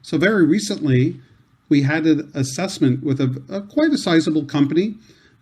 So very recently, we had an assessment with quite a sizable company,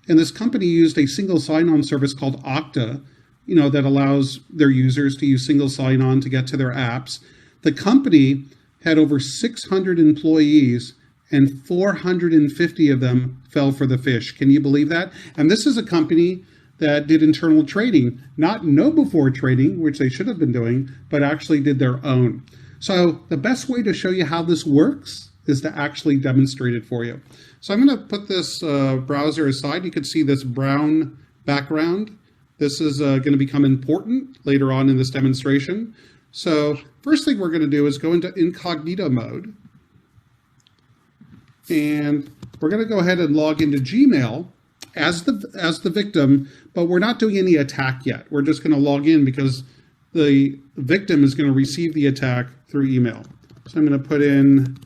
and this company used a single sign-on service called Okta, that allows their users to use single sign-on to get to their apps. The company had over 600 employees, and 450 of them fell for the fish. Can you believe that? And this is a company that did internal trading, not know-before trading, which they should have been doing, but actually did their own. So the best way to show you how this works is to actually demonstrate it for you. So I'm going to put this browser aside. You can see this brown background. This is going to become important later on in this demonstration. So first thing we're going to do is go into incognito mode. And we're going to go ahead and log into Gmail as the victim, but we're not doing any attack yet. We're just going to log in because the victim is going to receive the attack through email. So I'm going to put in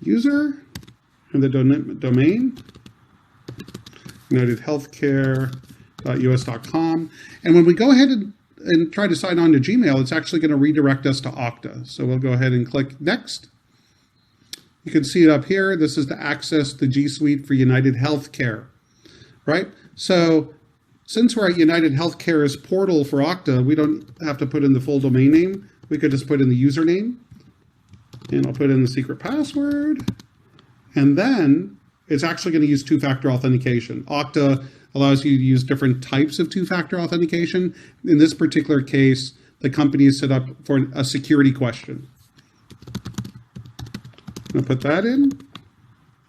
user and the domain, unitedhealthcare.us.com. And when we go ahead and try to sign on to Gmail, it's actually going to redirect us to Okta. So we'll go ahead and click Next. You can see it up here. This is to access the G Suite for United Healthcare, right? So since we're at United Healthcare's portal for Okta, we don't have to put in the full domain name. We could just put in the username, and I'll put in the secret password. And then it's actually going to use two-factor authentication. Okta allows you to use different types of two-factor authentication. In this particular case, the company is set up for a security question. I'm going to put that in,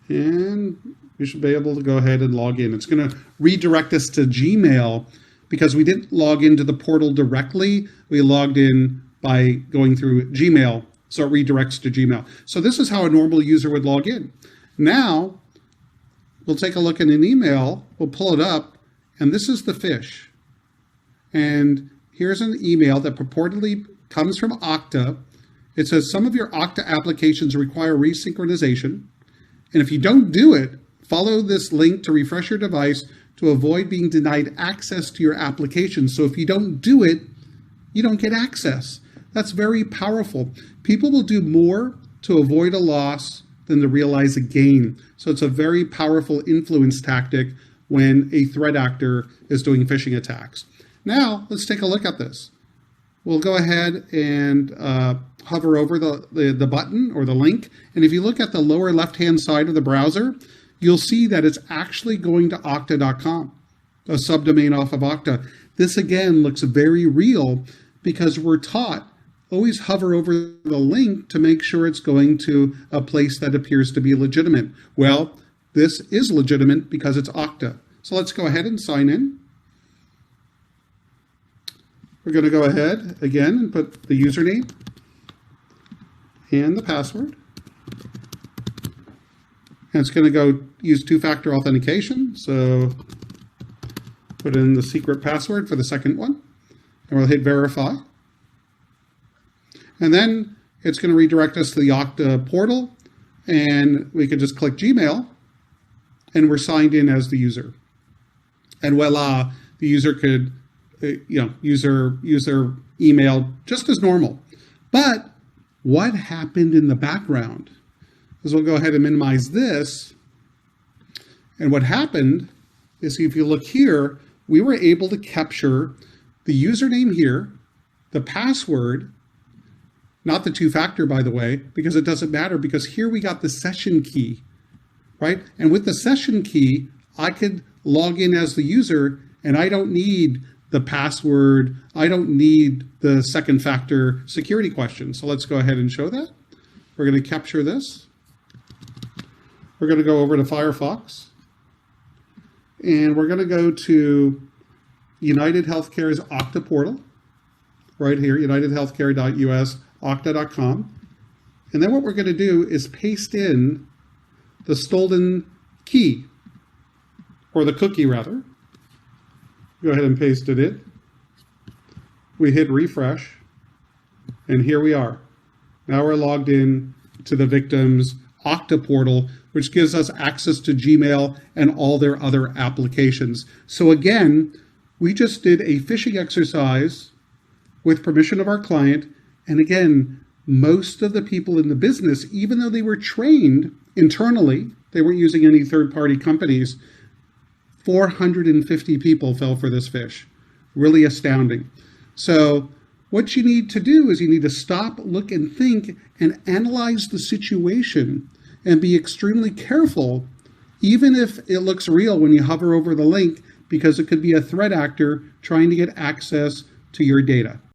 and we should be able to go ahead and log in. It's going to redirect us to Gmail because we didn't log into the portal directly. We logged in by going through Gmail, so it redirects to Gmail. So this is how a normal user would log in. Now, we'll take a look at an email, we'll pull it up, and this is the fish. And here's an email that purportedly comes from Okta. It says some of your Okta applications require resynchronization, and if you don't do it, follow this link to refresh your device to avoid being denied access to your application. So if you don't do it, you don't get access. That's very powerful. People will do more to avoid a loss than to realize a gain. So it's a very powerful influence tactic when a threat actor is doing phishing attacks. Now, let's take a look at this. We'll go ahead and hover over the button or the link. And if you look at the lower left-hand side of the browser, you'll see that it's actually going to okta.com, a subdomain off of Okta. This, again, looks very real because we're taught always hover over the link to make sure it's going to a place that appears to be legitimate. Well, this is legitimate because it's Okta. So let's go ahead and sign in. We're going to go ahead again and put the username and the password. And it's going to go use two-factor authentication. So put in the secret password for the second one. And we'll hit verify. And then it's going to redirect us to the Okta portal. And we can just click Gmail. And we're signed in as the user. And voila, the user could use their email just as normal. But what happened in the background? Is we'll go ahead and minimize this. And what happened is, if you look here, we were able to capture the username here, the password, not the two-factor, by the way, because it doesn't matter, because here we got the session key, right? And with the session key, I could log in as the user, and I don't need the password. I don't need the second factor security question. So let's go ahead and show that. We're going to capture this. We're going to go over to Firefox. And we're going to go to United Healthcare's Okta portal. Right here, unitedhealthcare.us, okta.com. And then what we're going to do is paste in the stolen key, or the cookie rather. Go ahead and paste it in. We hit refresh, and here we are. Now we're logged in to the victim's Okta portal, which gives us access to Gmail and all their other applications. So again, we just did a phishing exercise with permission of our client. And again, most of the people in the business, even though they were trained internally, they weren't using any third-party companies, 450 people fell for this fish. Really astounding. So what you need to do is you need to stop, look, and think and analyze the situation and be extremely careful, even if it looks real when you hover over the link, because it could be a threat actor trying to get access to your data.